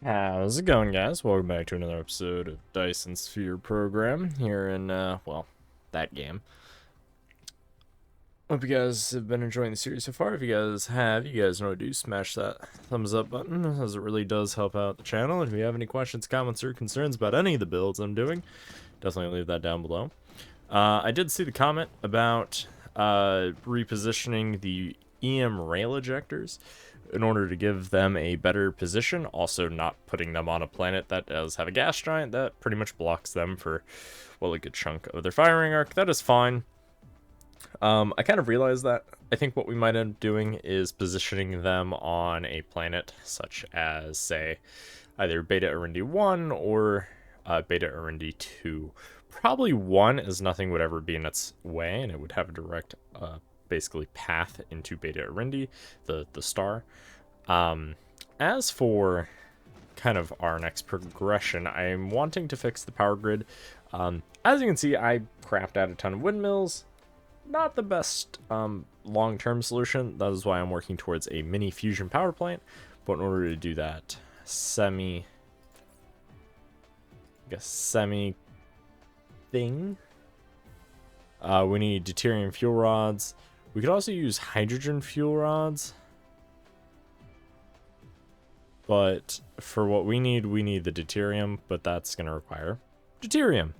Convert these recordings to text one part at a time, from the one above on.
How's it going, guys? Welcome back to another episode of Dyson Sphere Program here in, well, that game. Hope you guys have been enjoying the series so far. If you guys have, you guys know what to do. Smash that thumbs up button, as it really does help out the channel. And if you have any questions, comments, or concerns about any of the builds I'm doing, definitely leave that down below. I did see the comment about repositioning the EM rail ejectors in order to give them a better position, also not putting them on a planet that does have a gas giant that pretty much blocks them for, well, a good chunk of their firing arc. That is fine. I kind of realized that I think what we might end up doing is positioning them on a planet such as, say, either Beta Arundi 1 or Beta Arundi 2. Probably 1, as nothing would ever be in its way, and it would have a direct, basically, path into Beta Arundi, the star. As for kind of our next progression, I'm wanting to fix the power grid. As you can see, I craft out a ton of windmills. Not the best long-term solution. That is why I'm working towards a mini fusion power plant. But in order to do that semi thing, we need deuterium fuel rods. We could also use hydrogen fuel rods. But for what we need the deuterium, but that's going to require deuterium.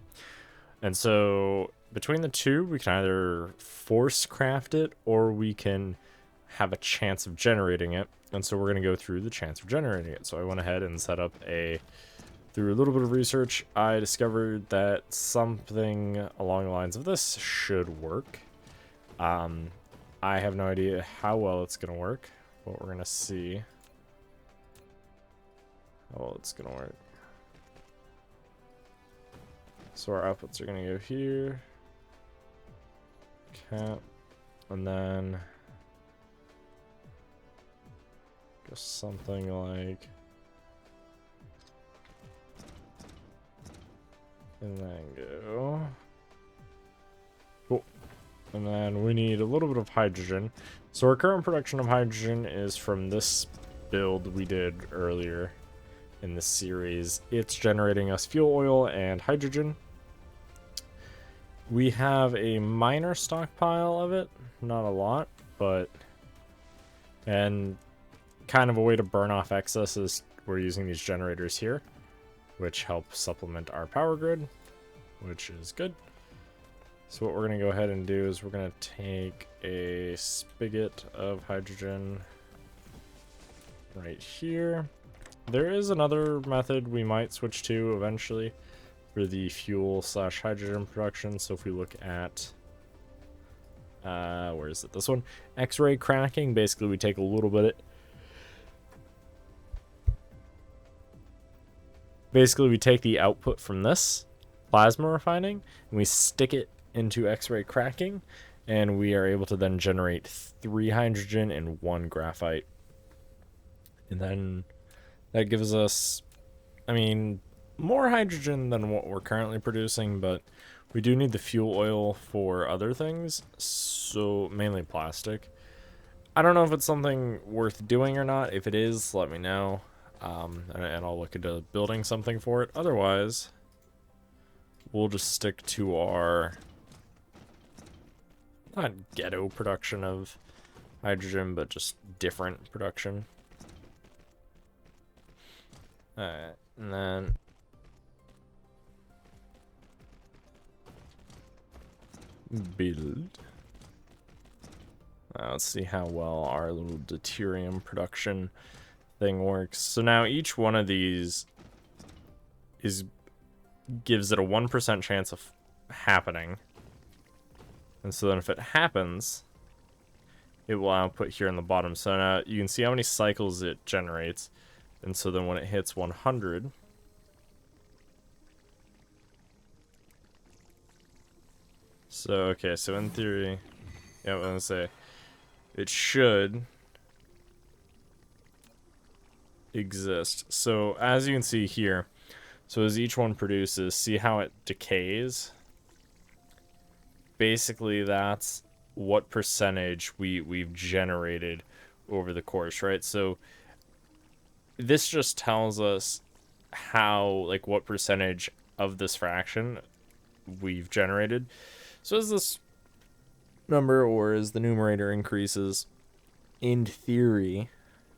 And so between the two, we can either force craft it or we can have a chance of generating it. And so we're going to go through the chance of generating it. So I went ahead and set up through a little bit of research, I discovered that something along the lines of this should work. I have no idea how well it's going to work, but we're going to see how well it's going to work. So our outputs are going to go here. Cap. And then just something like, and then go. Cool. And then we need a little bit of hydrogen. So our current production of hydrogen is from this build we did earlier in this series. It's generating us fuel oil and hydrogen. We have a minor stockpile of it, not a lot, but, and kind of a way to burn off excess is we're using these generators here, which help supplement our power grid, which is good. So what we're going to go ahead and do is we're going to take a spigot of hydrogen right here. There is another method we might switch to eventually for the fuel / hydrogen production. So if we look at, where is it? This one, X-ray cracking. Basically, we take a little bit. Basically, we take the output from this plasma refining and we stick it into X-ray cracking, and we are able to then generate 3 hydrogen and 1 graphite. And then that gives us, I mean, more hydrogen than what we're currently producing, but we do need the fuel oil for other things, so mainly plastic. I don't know if it's something worth doing or not. If it is, let me know, and I'll look into building something for it. Otherwise, we'll just stick to our, not ghetto production of hydrogen, but just different production. Alright, and then build. Let's see how well our little deuterium production thing works. So now each one of these gives it a 1% chance of happening. And so then if it happens, it will output here in the bottom. So now you can see how many cycles it generates. And so then when it hits 100, so okay, so in theory, yeah, I'm gonna say it should exist. So as you can see here, so as each one produces, see how it decays? Basically, that's what percentage we've generated over the course, right? So this just tells us how, like, what percentage of this fraction we've generated. So as this number, or as the numerator increases, in theory,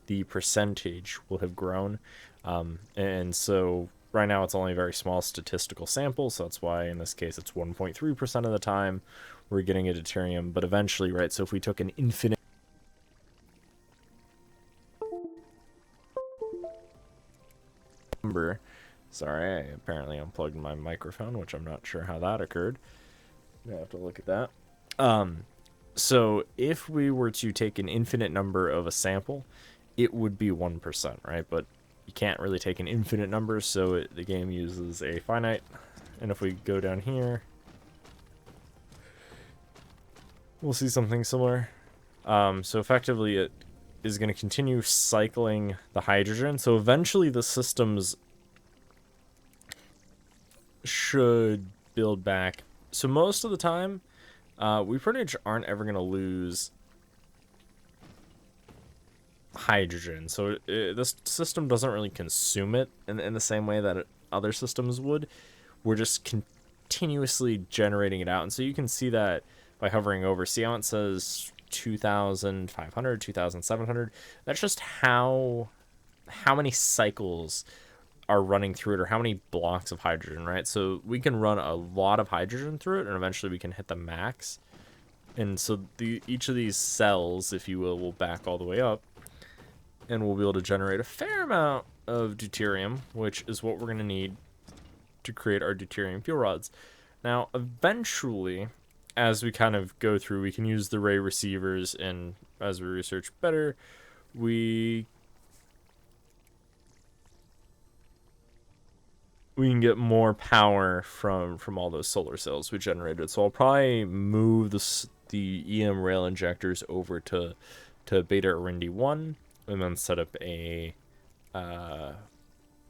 the percentage will have grown. And so right now it's only a very small statistical sample, so that's why in this case it's 1.3% of the time we're getting a deuterium. But eventually, right, so if we took an infinite number, sorry, I apparently unplugged my microphone, which I'm not sure how that occurred. I have to look at that. So if we were to take an infinite number of a sample, it would be 1%, right? But you can't really take an infinite number, so the game uses a finite. And if we go down here, we'll see something similar. So effectively, it is going to continue cycling the hydrogen. So eventually the systems should build back. So most of the time, we pretty much aren't ever going to lose hydrogen. So this system doesn't really consume it in the same way that other systems would. We're just continuously generating it out. And so you can see that by hovering over. See how it says 2,500, 2,700? That's just how many cycles are running through it, or how many blocks of hydrogen, right? So we can run a lot of hydrogen through it, and eventually we can hit the max. And so each of these cells, if you will back all the way up, and we'll be able to generate a fair amount of deuterium, which is what we're going to need to create our deuterium fuel rods. Now, eventually, as we kind of go through, we can use the ray receivers, and as we research better, we can get more power from all those solar cells we generated. So I'll probably move the EM rail injectors over to Beta Arundi 1, and then set up a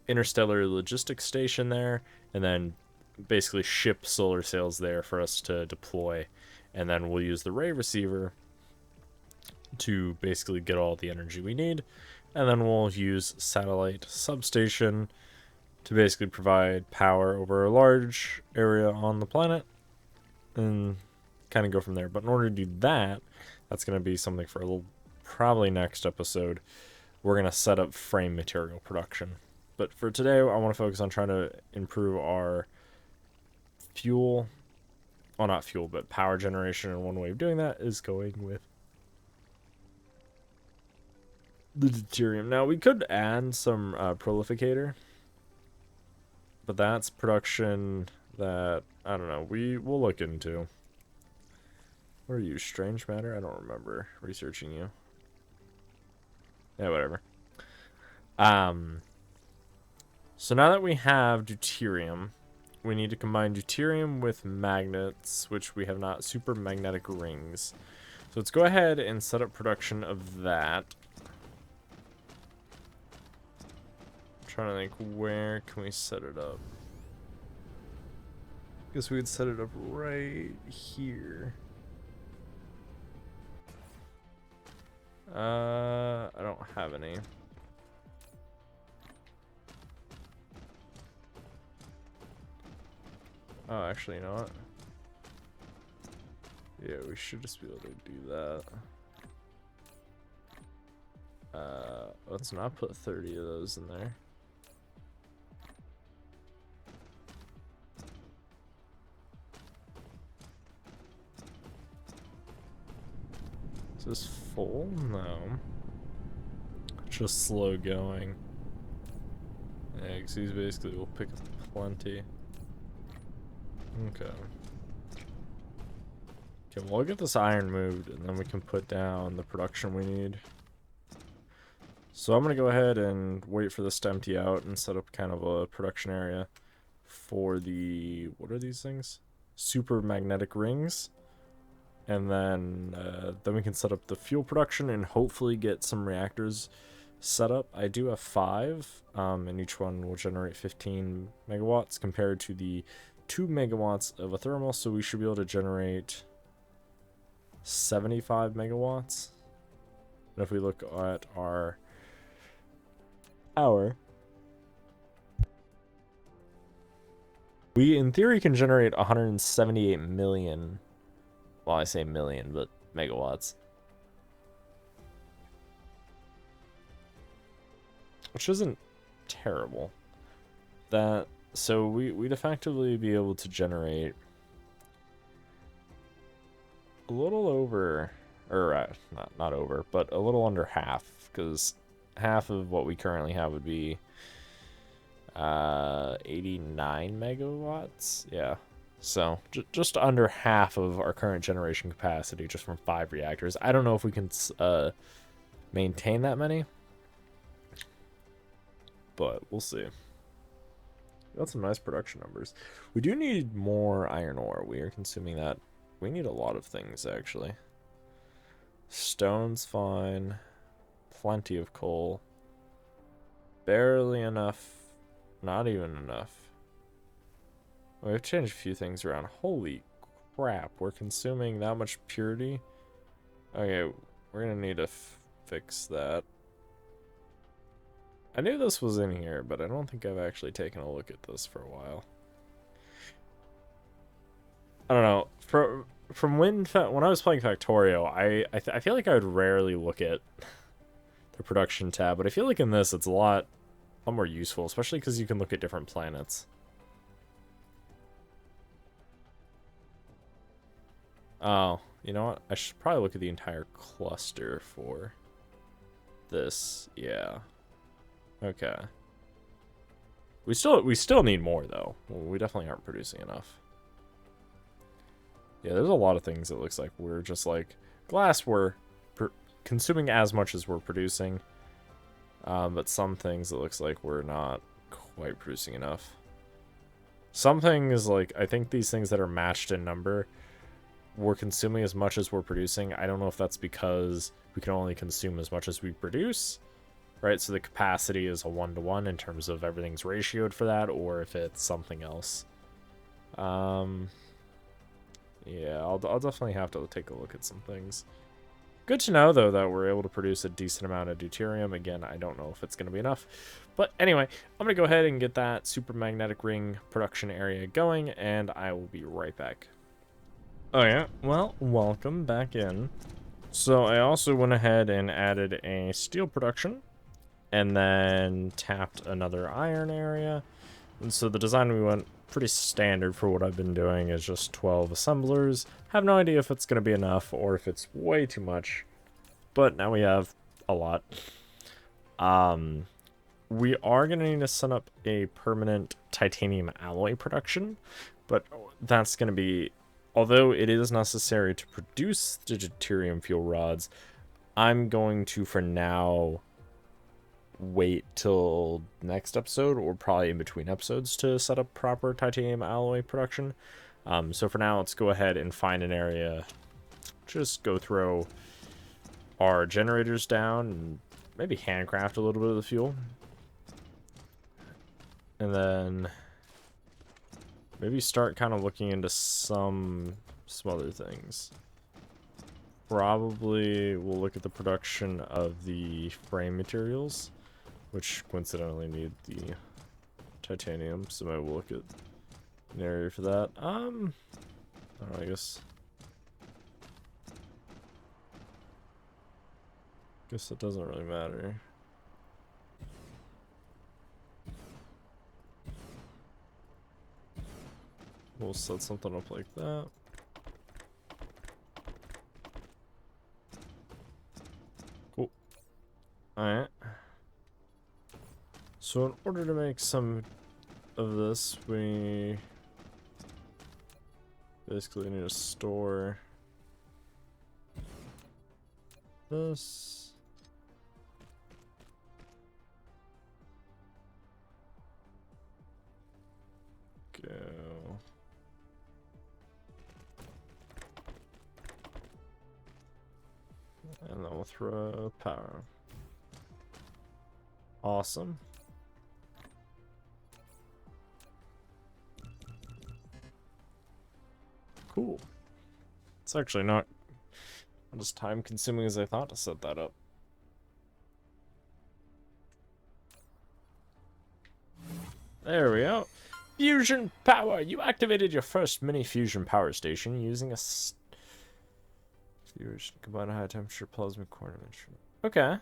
interstellar logistics station there, and then basically ship solar cells there for us to deploy. And then we'll use the ray receiver to basically get all the energy we need, and then we'll use satellite substation to basically provide power over a large area on the planet, and kind of go from there. But in order to do that, that's going to be something for a little, probably next episode. We're going to set up frame material production. But for today, I want to focus on trying to improve our fuel, well, not fuel, but power generation. And one way of doing that is going with the deuterium. Now, we could add some prolificator, but that's production that, I don't know, we'll look into. What are you, strange matter? I don't remember researching you. Yeah, whatever. So now that we have deuterium, we need to combine deuterium with magnets, which we have not, super magnetic rings. So let's go ahead and set up production of that. I'm trying to think, where can we set it up? Guess we could set it up right here. I don't have any. Oh, actually, you know what? Yeah, we should just be able to do that. Let's not put 30 of those in there. Is this full? No. It's just slow going. Yeah, because these basically will pick up plenty. Okay. Okay, well, I'll get this iron moved, and then we can put down the production we need. So I'm going to go ahead and wait for this to empty out and set up kind of a production area for the, what are these things? Super magnetic rings. And then we can set up the fuel production and hopefully get some reactors set up. I do have 5, and each one will generate 15 megawatts compared to the 2 megawatts of a thermal, so we should be able to generate 75 megawatts. And if we look at our hour. We, in theory, can generate 178 million. Well, I say million, but megawatts. Which isn't terrible. So we'd effectively be able to generate a little over, or not over, but a little under half, because half of what we currently have would be 89 megawatts. Yeah, so just under half of our current generation capacity just from 5 reactors. I don't know if we can maintain that many, but we'll see. Got some nice production numbers. We do need more iron ore. We are consuming that. We need a lot of things, actually. Stone's fine. Plenty of coal. Barely enough. Not even enough. We've changed a few things around. Holy crap. We're consuming that much purity. Okay, we're going to need to fix that. I knew this was in here, but I don't think I've actually taken a look at this for a while. I don't know. From when I was playing Factorio, I feel like I would rarely look at the production tab, but I feel like in this it's a lot more useful, especially because you can look at different planets. Oh, you know what? I should probably look at the entire cluster for this. Yeah. Okay. We still need more though. We definitely aren't producing enough. Yeah, there's a lot of things it looks like we're just like glass. We're consuming as much as we're producing, but some things it looks like we're not quite producing enough. Some things, like I think these things that are matched in number, we're consuming as much as we're producing. I don't know if that's because we can only consume as much as we produce. Right, so the capacity is a 1-to-1 in terms of everything's ratioed for that, or if it's something else. Yeah, I'll definitely have to take a look at some things. Good to know, though, that we're able to produce a decent amount of deuterium. Again, I don't know if it's going to be enough. But anyway, I'm going to go ahead and get that super magnetic ring production area going, and I will be right back. Oh yeah, well, welcome back in. So I also went ahead and added a steel production, and then tapped another iron area. And so the design we went pretty standard for what I've been doing is just 12 assemblers. Have no idea if it's going to be enough or if it's way too much, but now we have a lot. We are going to need to set up a permanent titanium alloy production, but that's going to be, although it is necessary to produce the deuterium fuel rods, I'm going to, for now, wait till next episode, or probably in between episodes, to set up proper titanium alloy production. So for now, let's go ahead and find an area, just go throw our generators down, and maybe handcraft a little bit of the fuel. And then maybe start kind of looking into some other things. Probably we'll look at the production of the frame materials, which coincidentally need the titanium, so maybe we'll look at an area for that. I don't know, I guess it doesn't really matter. We'll set something up like that. Cool. Alright. So in order to make some of this, we basically need to store this. Go. And then we'll throw power. Awesome. Cool. It's actually not as time consuming as I thought to set that up. There we go. Fusion power! You activated your first mini fusion power station using a fusion combined high temperature plasma core dimension. Okay.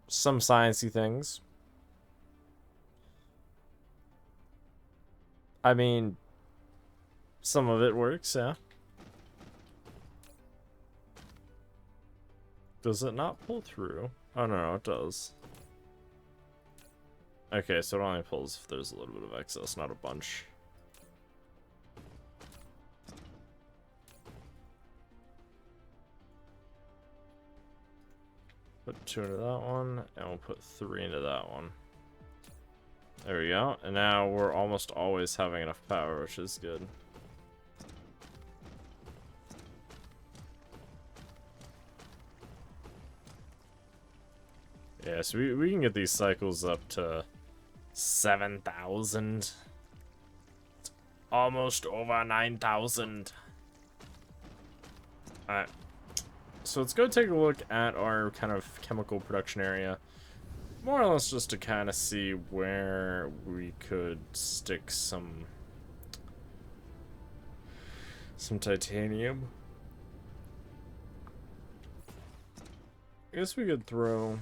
Some sciencey things. I mean, some of it works, yeah. Does it not pull through? Oh, no, it does. Okay, so it only pulls if there's a little bit of excess, not a bunch. Put 2 into that one, and we'll put 3 into that one. There we go. And now we're almost always having enough power, which is good. Yeah, so we can get these cycles up to 7,000. Almost over 9,000. Alright. So let's go take a look at our kind of chemical production area. More or less just to kind of see where we could stick some titanium. I guess we could throw...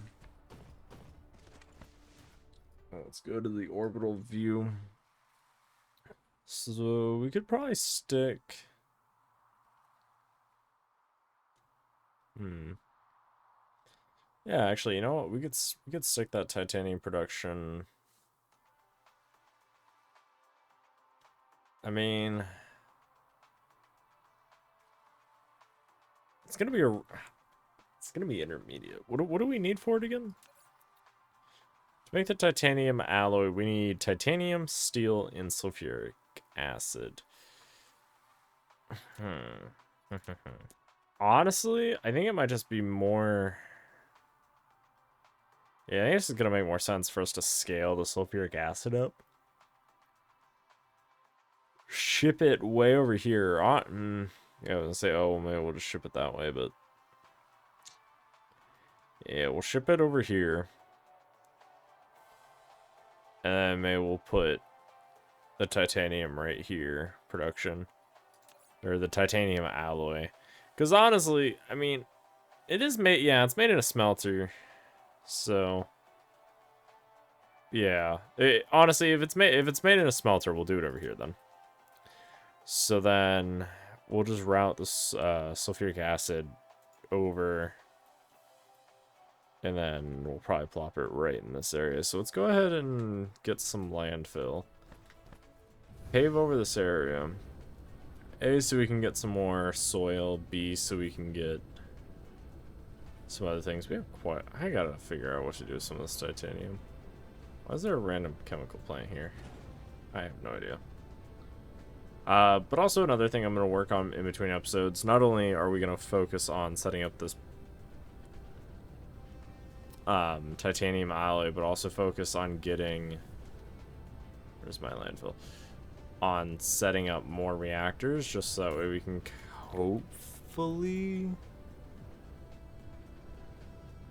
Let's go to the orbital view. So we could probably stick... Yeah, actually, you know what? We could stick that titanium production. I mean, it's gonna be intermediate. What do we need for it again? To make the titanium alloy, we need titanium, steel, and sulfuric acid. Honestly, I think it might just be more... Yeah, I think this is going to make more sense for us to scale the sulfuric acid up. Ship it way over here. Yeah, I was going to say, oh, maybe we'll just ship it that way, but... Yeah, we'll ship it over here. And then maybe we'll put the titanium right here, production. Or the titanium alloy. Because honestly, I mean, it is made, yeah, it's made in a smelter. So, yeah. Honestly, if it's made in a smelter, we'll do it over here then. So then we'll just route this sulfuric acid over, and then we'll probably plop it right in this area. So let's go ahead and get some landfill. Pave over this area. A, so we can get some more soil. B, so we can get some other things. We have quite... I gotta figure out what to do with some of this titanium. Why is there a random chemical plant here? I have no idea. But also another thing I'm going to work on in between episodes. Not only are we going to focus on setting up this titanium alloy, but also focus on getting... Where's my landfill? On setting up more reactors, just so that way we can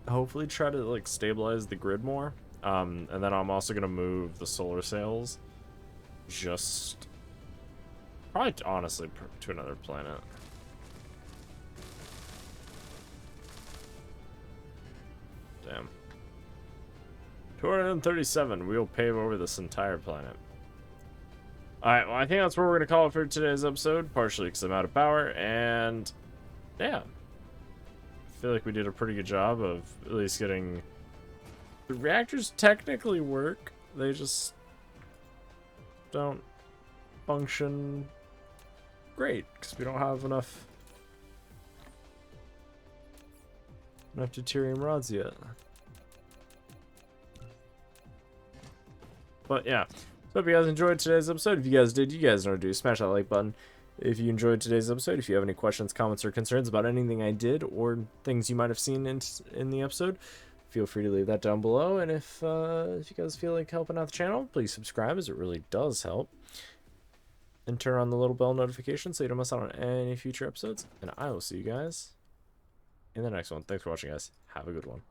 hopefully try to like stabilize the grid more. And then I'm also gonna move the solar sails, just probably honestly to another planet. Damn. 237. We'll pave over this entire planet. Alright, well, I think that's where we're going to call it for today's episode, partially because I'm out of power, and yeah. I feel like we did a pretty good job of at least getting... The reactors technically work, they just don't function great, because we don't have enough deuterium rods yet. But yeah. So hope you guys enjoyed today's episode. If you guys did, you guys know what to do. Smash that like button. If you enjoyed today's episode, if you have any questions, comments, or concerns about anything I did or things you might have seen in the episode, feel free to leave that down below. And if you guys feel like helping out the channel, please subscribe, as it really does help. And turn on the little bell notification so you don't miss out on any future episodes. And I will see you guys in the next one. Thanks for watching, guys. Have a good one.